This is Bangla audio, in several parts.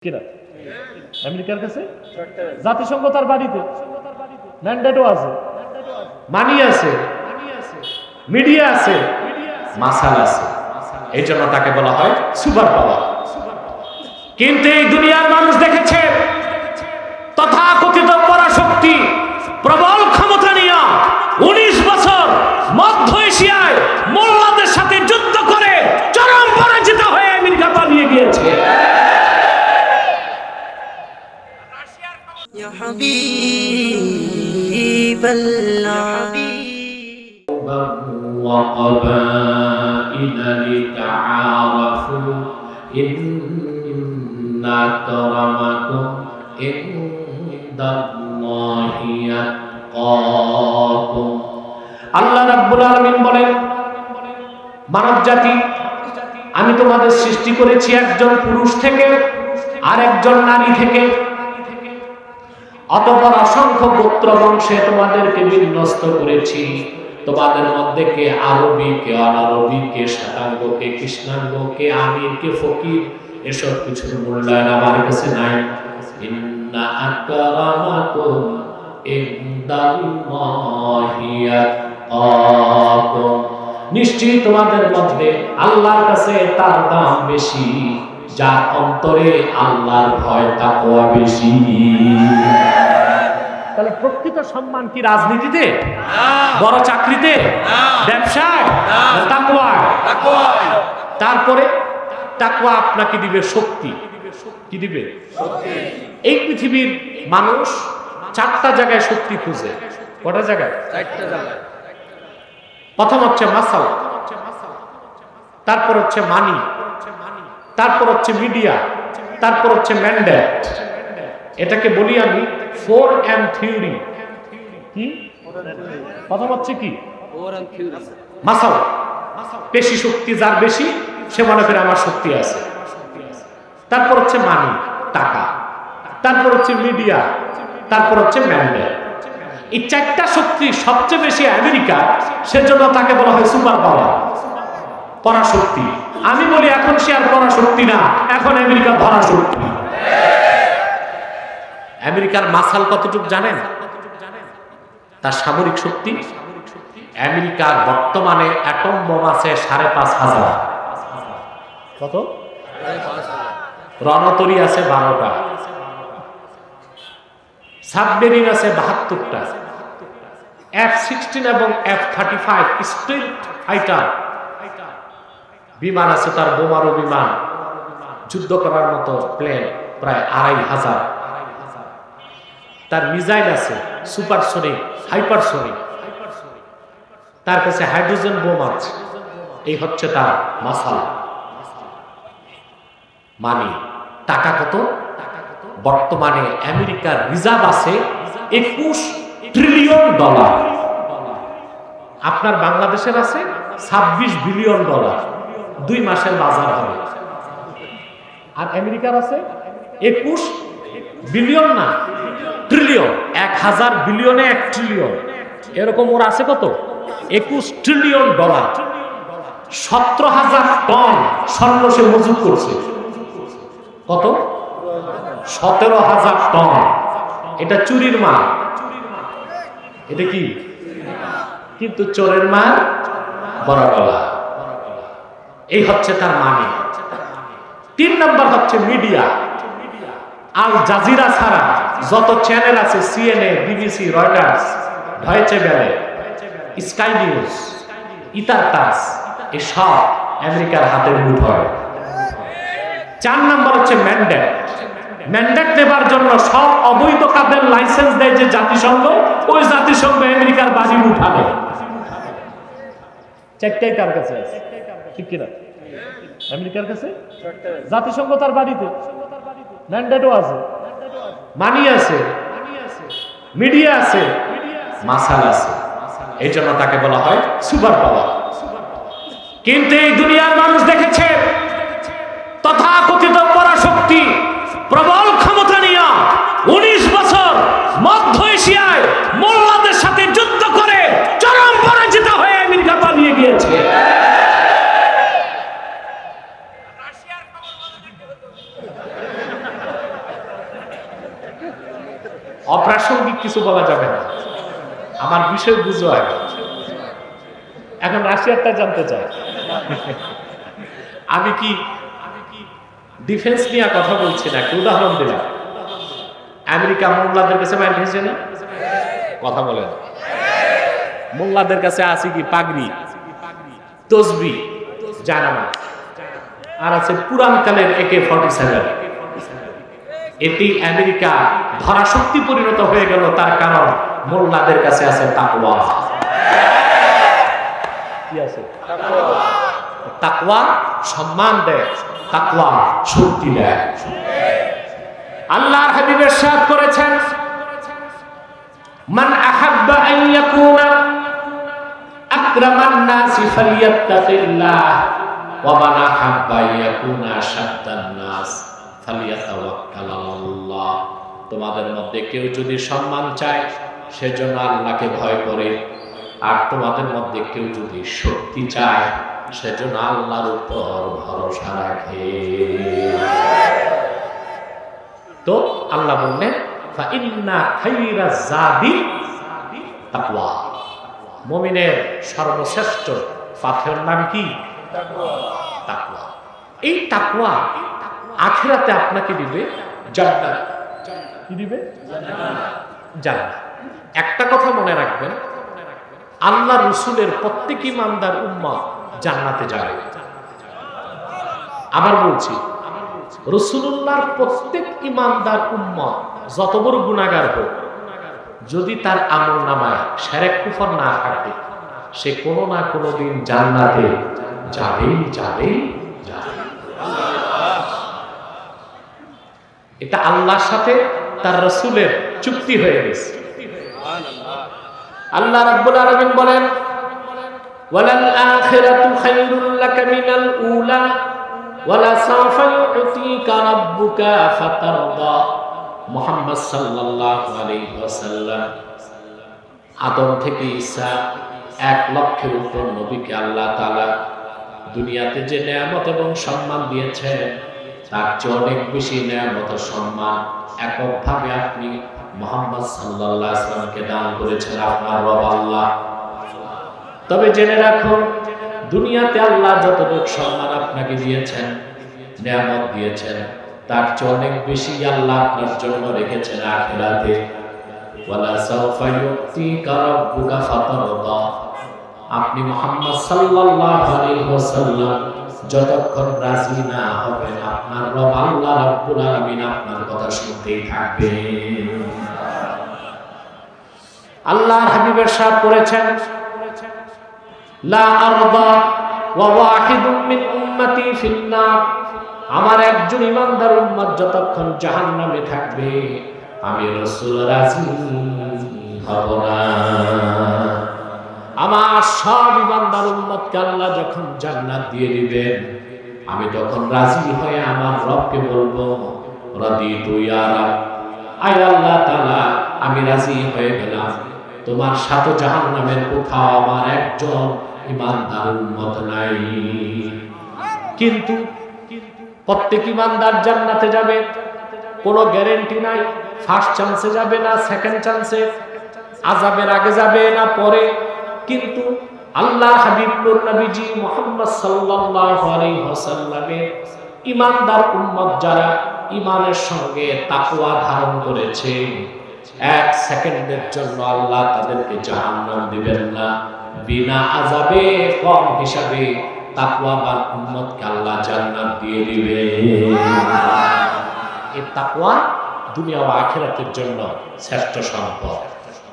কিনা আমেরিকার কাছে জাতিসংঘ তার বাড়িতে ম্যান্ডেটও আছে, মানি আছে, মিডিয়া আছে, মাসাল আছে। এই জন্য তাকে বলা হয় সুপার পাওয়ার। কিন্তু এই দুনিয়ার মানুষ দেখেছে তথাকথিত পরাশক্তি প্রবল ক্ষমতা নিয়ে 19 বছর মধ্য এশিয়ায় মোল্লাদের সাথে যুদ্ধ করে চরম পরাজিত হয়ে আমেরিকা পালিয়ে গিয়েছে। يا حبيب الله وقبائل لتعارفوا إن أكرمكم عند الله يتقاكم। আল্লাহ রাব্বুল আলামিন বলেন, মানব জাতি আমি তোমাদের সৃষ্টি করেছি একজন পুরুষ থেকে আর একজন নারী থেকে, অতঃপর অসংখ্য গোত্র বংশে তোমাদেরকে বিন্যস্ত করেছি। তোমাদের মধ্যে কে আরবি, কে অনারবি, কে শ্বেতাঙ্গ, কে কৃষ্ণাঙ্গ, কে আমির, কে ফকির, এসব কিছুর মূল্যায়ন আমার কাছে নাই। ইন্না আকরামাকুম ইনদাল্লাহি আতকাকুম, নিশ্চয়ই তোমাদের মধ্যে আল্লাহর কাছে তার দাম বেশি যার অন্তরে আল্লাহর ভয় তাকওয়া বেশি। তাহলে প্রকৃত সম্মান কি রাজনীতিতে, বড় চাকরিতে, ব্যবসায়, তাকওয়ায়? তারপরে তাকওয়া আপনাকে দিবে শক্তি। কি দিবে? এই পৃথিবীর মানুষ 4টা জায়গায় শক্তি খুঁজে। কটা জায়গায়? 4টা জায়গায়। প্রথম হচ্ছে মাসাল, তারপর হচ্ছে মানি, তারপর হচ্ছে মিডিয়া, তারপর হচ্ছে ম্যান্ডেট। এটাকে বলি আমি 4M থিওরি। কি? প্রথম হচ্ছে কি? মাসাল, পেশি শক্তি যার বেশি সে মনে করে আমার শক্তি আছে। তারপর হচ্ছে মানি, টাকা, তারপর হচ্ছে মিডিয়া, তারপর হচ্ছে ম্যান্ডেট। এই 4টা শক্তি সবচেয়ে বেশি আমেরিকা, সেজন্য তাকে বলা হয় সুপার পাওয়ার, পরাশক্তি। আমি বলি এখন সে আর পরাশক্তি না, এখন আমেরিকা ধরাশক্তি। আমেরিকার মাসাল কতটুকু জানেন? তার সামরিক শক্তি, আমেরিকার বর্তমানে অ্যাটম বোম আছে 5,500। কত? রণতরী আছে 12টা, সাবমেরিন আছে 72টা, F-16 এবং F-35 স্ট্রিট ফাইটার বিমান আছে, তার বোমারু বিমান, যুদ্ধ করার মতো প্লেন প্রায় 2,500। তার মিসাইল আছে সুপারসনিক, হাইপারসনিক, তার কাছে হাইড্রোজেন বোম আছে। এই হচ্ছে তার মাসাল। মানে টাকা কত? বর্তমানে আমেরিকার রিজার্ভ আছে 21 ট্রিলিয়ন ডলার। আপনার বাংলাদেশের আছে 26 বিলিয়ন ডলার। 2 মাসের বাজার হবে। আর আমেরিকার আছে 21 বিলিয়ন না, ট্রিলিয়ন। 1000 বিলিয়নে 1 ট্রিলিয়ন, এরকম ওর আছে কত? 21 ট্রিলিয়ন ডলার। 17,000 টন স্বর্ণ সে মজুত করছে। কত? 17,000 টন। এটা চুরির মাল। এটা কি? কিন্তু চোরের মাল বড় গলা। এই হচ্ছে তার মানে। 3 নম্বর হচ্ছে মিডিয়া। আল জাজিরা ছাড়া যত চ্যানেল আছে, CNA, BBC, Reuters, Deutsche Welle, Sky News, ITAR TASS, এসব আমেরিকার হাতের মুঠোয়। 4 নম্বর হচ্ছে ম্যান্ডেট। ম্যান্ডেট নেবার জন্য সব অবৈধ কাজের লাইসেন্স দেয় যে জাতিসংঘ, ওই জাতিসংঘ আমেরিকার বাজি উঠাবে। 4টাই তার কাছে আছে, ঠিক কিনা? আমেরিকার কাছে জাতিসংঘ তার বাড়িতে, ম্যান্ডেটও আছে, মানি আছে, মিডিয়া আছে, মাসাল আছে। এই জন্য তাকে বলা হয় সুপার পাওয়ার। কিন্তু এই দুনিয়ার মানুষ দেখেছে তথাকথিত পরাশক্তি প্রবল ক্ষমতা নিয়ে 19 বছর মধ্য এশিয়ায় মোল্লাদের সাথে যুদ্ধ করে চরম পরাজিত হয়ে আমেরিকা পালিয়ে গিয়েছে। অপ্রাসঙ্গিক কিছু বলা যাবে না, আমার বিষয় বুঝো আগে। এখন রাশিয়ারটা জানতে চাই। আমি কি ডিফেন্স নিয়ে কথা বলছি না, একটা উদাহরণ দিলাম। আমেরিকা মোল্লাদের কাছে মাইর খেয়েছে না? কথা বলেন। মোল্লাদের কাছে আছে কি পাগড়ি, তসবি, জানামাজ, আর আছে পুরানকালের AK-47। এটি আমেরিকা ধরাশক্তি পরিণত হয়ে গেল, তার কারণ মোল্লাদের কাছে আছে তাকওয়া। কি আছে? তাকওয়া সম্মান দেয়, তাকওয়া শক্তি দেয়। আল্লাহর হাবিব ইরশাদ করেছেন, মান আহাব্বা আন ইয়াকুনা আকরামান নাসি ফালিয়াত্তাকিল্লাহ ওয়া মান আহাব্বা আন ইয়াকুনা আশাদ্দান নাস ফালিয়াতাওয়াক্কাল আলাল্লাহ। তোমাদের মধ্যে কেউ যদি সম্মান চায় সেজন্য আল্লাহকে ভয় করে, আর তোমাদের মধ্যে কেউ যদি শক্তি চায় সেজন্য আল্লাহর উপর ভরসা রাখে। তো আল্লাহ বললেন, ফাইন্না খাইরাজ যাদি তাকওয়া। মুমিনের সর্বশ্রেষ্ঠ পাথের নাম কি? তাকওয়া। এই তাকওয়া আখিরাতে আপনাকে দিবে জান্নাত। কি দিবে? জান্নাত। একটা কথা মনে রাখবেন, আল্লাহ রাসূলের প্রত্যেক ইমানদার উম্মত জান্নাতে যাবে। আবার বলছি, রাসূলুল্লাহর প্রত্যেক ইমানদার উম্মত যত বড় গুনাহগার হোক, যদি তার আমলনামায় শিরক কুফর না থাকে, সে কোনো না কোনো দিন জান্নাতে যাবেই যাবেই যাবে। এটা আল্লাহর সাথে তার রাসূলের চুক্তি হয়ে গেছে। আল্লাহ রাব্বুল আলামিন বলেন, ওয়ালাল আখিরাতু খায়রুল লাকা মিনাল উলা ওয়ালা সাওফা ইউতিকা রাব্বুকা ফাতারদা। মুহাম্মদ সাল্লাল্লাহু আলাইহি ওয়াসাল্লাম আদম থেকে ঈসা 1 লক্ষের উপর নবীকে আল্লাহ তাআলা দুনিয়াতে যে নেয়ামত এবং সম্মান দিয়েছেন, তার চেয়ে অনেক বেশি নেয়ামত ও সম্মান এককভাবে আপনি মুহাম্মদ সাল্লাল্লাহু আলাইহি ওয়াসাল্লামকে দান করেছেন আপনার রব আল্লাহ। তবে জেনে রাখুন, দুনিয়াতে আল্লাহ যতটুকু সম্মান আপনাকে দিয়েছেন, নেয়ামত দিয়েছেন, তার চেয়ে অনেক বেশি আল্লাহ আপনার জন্য রেখেছেন আখিরাতে। ওয়ালা সাওফা ইউতিকা রাব্বুকা ফাতারদা। আপনি মুহাম্মদ সাল্লাল্লাহু আলাইহি ওয়াসাল্লাম যতক্ষণ রাজি না হবেন, আপনার রব আল্লাহ রাব্বুল আলামিন আপনার কথা শুনতেই থাকবেন। আল্লাহর হাবিব ইরশাদ করেছেন, লা আরদা ওয়া ওয়াহিদুম মিন উম্মতি ফিন নার। আমার একজন ইমানদার উম্মত যতক্ষণ জাহান্নামে থাকবে, আমি রাসূল রাজি হব না। আমার সব ইমানদার উম্মতকে আল্লাহ যখন জান্নাত দিয়ে দিবেন, আমি তখন রাজি হয়ে আমার রবকে বলবো, রাদিতু ইয়া রাব, আয় আল্লাহ তাআলা, আমি রাজি হয়ে গেলাম। তোমার সাথে জাহান্নামের কোথাও আমার একজন ইমানদার উম্মত নাই। কিন্তু প্রত্যেক ইমানদার জান্নাতে যাবে কোনো গ্যারান্টি নাই। ফার্স্ট চান্সে যাবে না সেকেন্ড চান্সে, আযাবের আগে যাবে না পরে। কিন্তু আল্লাহর হাবিব নূর নবীজি মুহাম্মদ সাল্লাল্লাহু আলাইহি ওয়াসাল্লামের ইমানদার উম্মত যারা ইমানের সঙ্গে তাকওয়া ধারণ করেছে, 1 সেকেন্ডের জন্য আল্লাহ তাদেরকে জাহান্নাম দিবেন না। বিনা আযাবে কম হিসাবে তাকওয়াবান উম্মতকে আল্লাহ জান্নাত দিয়ে দিবেন। এই তাকওয়া দুনিয়া ও আখিরাতের জন্য শ্রেষ্ঠ সম্পদ।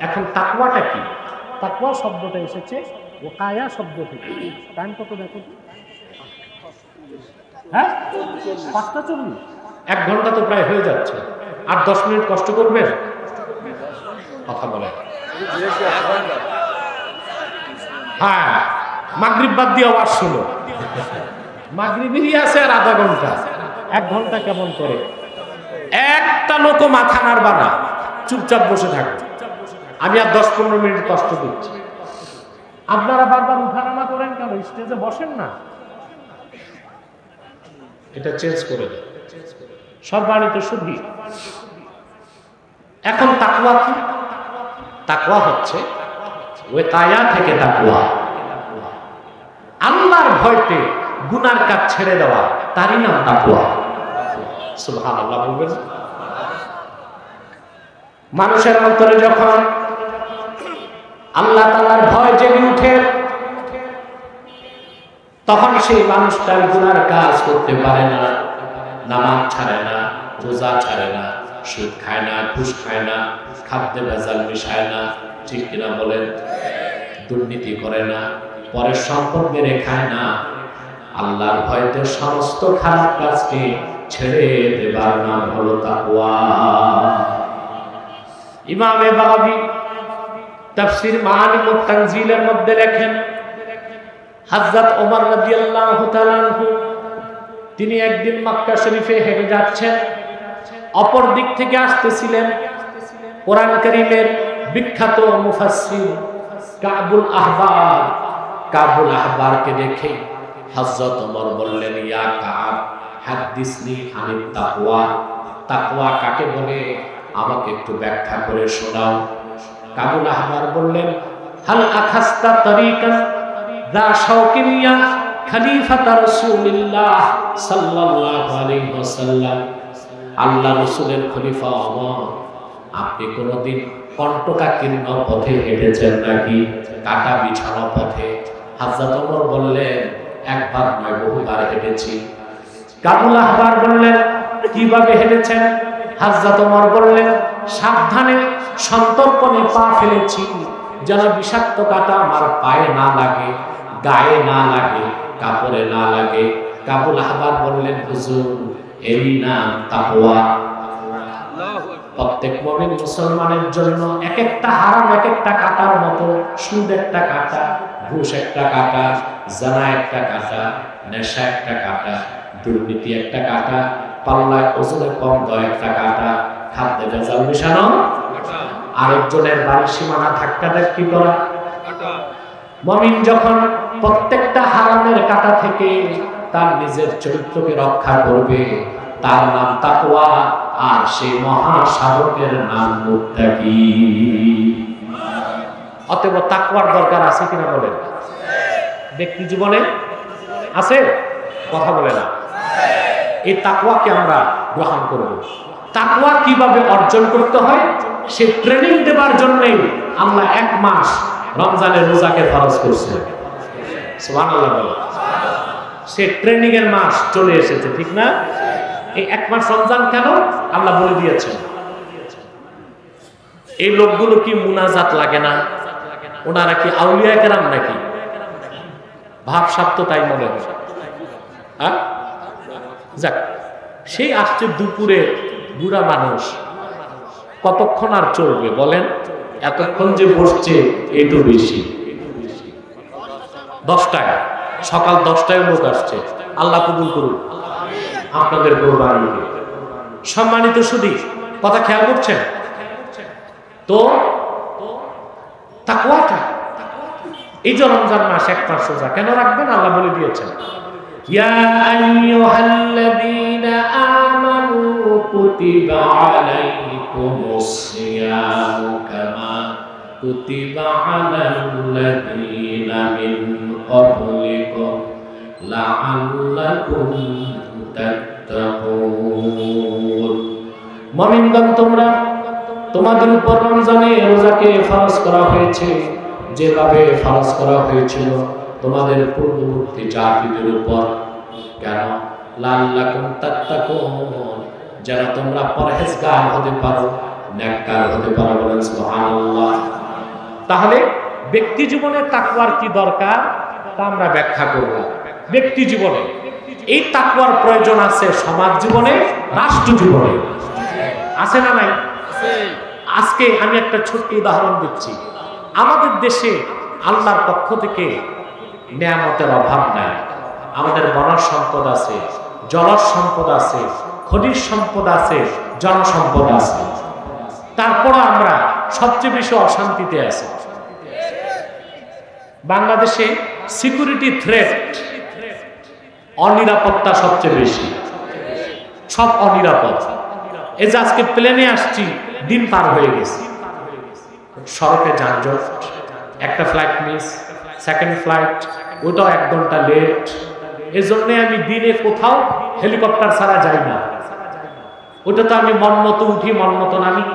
এখন তাকওয়াটা কি? তাকওয়া শব্দটা এসেছে ওয়াকায়া শব্দ থেকে। টাইম কত দেখো? হ্যাঁ, 5:40। 1 ঘন্টা তো প্রায় হয়ে যাচ্ছে। আর 10 মিনিট কষ্ট করবেন? কথা বলে। হ্যাঁ, মাগরিব বাদ দিয়ে আওয়াজ শুনো। মাগরিবেরই আছে আর আধা ঘন্টা। 1 ঘন্টা কেমন করে? একটা লোক মাথা নাড়বা না, চুপচাপ বসে থাকবে। আমি আর 10-15 মিনিট কষ্ট দিচ্ছি। আপনারা বারবার উঠানামা করেন কেন? স্টেজে বসেন না। এটা চেঞ্জ করে দেন। সম্মানিত সুধী, এখন তাকওয়া কি? তাকওয়া হচ্ছে ওয়াকায়া থেকে তাকওয়া, আল্লাহর ভয়তে গুনার কাজ ছেড়ে দেওয়া, তারই নাম তাকওয়া। সুবহানাল্লাহ বলবেন। মানুষের অন্তরে যখন আল্লাহ তাআলার ভয় জেগে উঠে, তখন সেই মানুষটার গুনার কাজ করতে পারে না, নামাজ ছাড়ে না, রোজা ছাড়ে না, সুদ খায় না, ঘুষ খায় না, খাদ্যে ভেজাল মিশায় না, ঠিক কিনা বলেন? দুর্নীতি করে না, পরের সম্পদ মেরে খায় না, আল্লাহর ভয়তে সমস্ত খারাপ কাজকে ছেড়ে দেবার নাম হলো তাকওয়া। ইমামে বাগাবী তাফসীর মাআলিমুত তানজিলের মধ্যে লেখেন, হযরত ওমর রাদিয়াল্লাহু তাআলা আনহু তিনি একদিন মক্কা শরীফে হেঁটে যাচ্ছেন, অপর দিক থেকে আসতেছিলেন কোরআন কারীমের বিখ্যাত মুফাসসির কাবুল আহবার। কাবুল আহবারকে দেখে হযরত ওমর বললেন, ইয়া কাব হাদিসনি আনিত তাকওয়া। তাকওয়া কাকে বলে আমাকে একটু ব্যাখ্যা করে শোনাও। কাবুল আহবার বললেন, হাল আখাস্তা তরিকান যা শাওকিনিয়া খলিফাত রাসূলুল্লাহ সাল্লাল্লাহু আলাইহি ওয়াসাল্লাম। আল্লাহ রাসূলের খলিফা ওমর, আপনি কোনদিন কণ্টকাকীর্ণ পথে হেঁটেছেন নাকি? কাটা বিছানো পথে? হযরত ওমর বললেন, একবার নয় বহুবার হেঁটেছি। কাবুল আহবার বললেন, কিভাবে হেঁটেছেন? হযরত ওমর বললেন, সাবধানে সন্তর্পণে পা ফেলেছি, যেন বিষাক্ত কাটা আমার পায়ে না লাগে, গায়ে না লাগে, কাপড়ে না লাগে। কাবুল আহবার বললেন, হুজুর, এই নাম তাকওয়া। প্রত্যেক মুমিন মুসলমানের জন্য এক একটা হারাম এক একটা কাটার মতো। সুদ একটা কাটা, ঘুষ একটা কাটা, জানা একটা কাটা, নেশা একটা কাটা, দুর্নীতি একটা কাটা, পাল্লায় ওজনে কম দেওয়া একটা কাটা, খাদ্যে ভেজাল মেশানো, আরেকজনের বাড়ির সীমানা ধাক্কাধাক্কি করা। মুমিন যখন প্রত্যেকটা হারামের কাটা থেকে তার নিজের চরিত্রকে রক্ষা করবে, তার নাম তাকওয়া, আর সেই মহাসাধকের নাম মুত্তাকি। অতএব তাকওয়ার দরকার আছে কিনা বলেন? ব্যক্তি জীবনে আছে? কথা বলে না। এই তাকওয়াকে আমরা গ্রহণ করব। তাকওয়া কিভাবে অর্জন করতে হয় সে ট্রেনিং দেবার জন্যই আল্লাহ 1 মাস রমজানের রোজাকে ফরজ করছে। সুবহানাল্লাহ বলো। সে ট্রেনিং এর মাস চলে এসেছে, ঠিক না? এই 1 মাস রমজান কেন আল্লাহ বলে দিয়েছেন। এই লোকগুলো কি মুনাজাত লাগে না? ওনারা কি আউলিয়া কেরাম নাকি? ভাবসাব তো তাই মনে হয়। হ্যাঁ, যাক, সেই আসছে দুপুরে, বুড়া মানুষ কতক্ষণ আর চলবে বলেন? এতক্ষণ যে বসছে একটু বেশি। 10টায়, সকাল 10টায় লোক আসছে। আল্লাহ কবুল করুন আপনাদের কোরবানিকে। সম্মানিত সুধী, কথা খেয়াল করছেন তো? তাকওয়াটা এই যে রমজান মাস 1 মাস রোজা কেন রাখবেন আল্লাহ বলে দিয়েছেন, ইয়া আইয়ুহাল্লাযীনা আমানু কুতিবা আলাইকুমুস সিয়ামু কামা কুতিবা আলাল্লাযীনা মিন ক্বাবলিকুম লাআল্লাকুম তাত্তাকুন। মুমিনগণ, তোমাদের উপর রমজানে রোজাকে ফরজ করা হয়েছে যেভাবে ফরজ করা হয়েছিল তোমাদের পূর্ববর্তী জাতিদের উপর। কেন? লাআল্লাকুম তাত্তাকুন, যেন তোমরা পরহেজগার হতে পারো, নেককার হতে পারো। বলেন সুবহানাল্লাহ। তাহলে ব্যক্তি জীবনে তাকওয়ার কি দরকার তা আমরা ব্যাখ্যা করব। ব্যক্তি জীবনে এই তাকওয়ার প্রয়োজন আছে, সমাজ জীবনে, রাষ্ট্র জীবনে আছে না নাই? আজকে আমি একটা ছোট্ট উদাহরণ দিচ্ছি। আমাদের দেশে আল্লাহর পক্ষ থেকে নিয়ামতের অভাব নাই। আমাদের বনজ সম্পদ আছে, জলজ সম্পদ আছে, খনিজ সম্পদ আছে, জনসম্পদ আছে। তারপরও আমরা সবচেয়ে বেশি অশান্তিতে আছি। বাংলাদেশে সিকিউরিটি থ্রেট, অনিরাপত্তা সবচেয়ে বেশি, সব অনিরাপদ। এই যে আজকে প্লেনে আসছি, দিন পার হয়ে গেছে, সড়কে যানজট, একটা ফ্লাইট মিস, সেকেন্ড ফ্লাইট ওটাও 1 ঘন্টা লেট। এজন্য আমি দিনে কোথাও হেলিকপ্টার ছাড়া যাই না। ওটা তো আমি মন মতো উঠি, মন মতো নামি।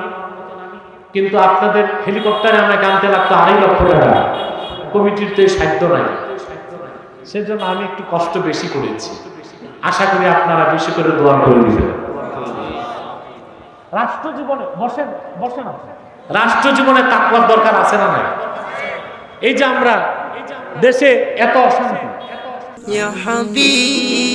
কিন্তু আপনাদের হেলিকপ্টারে আমাকে আনতে লাগতো 2.5 লক্ষ টাকা, কমিটির তো এই সাধ্য নাই। সেজন্য আমি একটু কষ্ট বেশি করেছি। আশা করি আপনারা বেশি করে দোয়া করে দিবেন। রাষ্ট্র জীবনে বসেন বসেন, রাষ্ট্র জীবনে তাকওয়ার দরকার আছে না নাই? এই যে আমরা দেশে এত অশান্তি, Ya Habib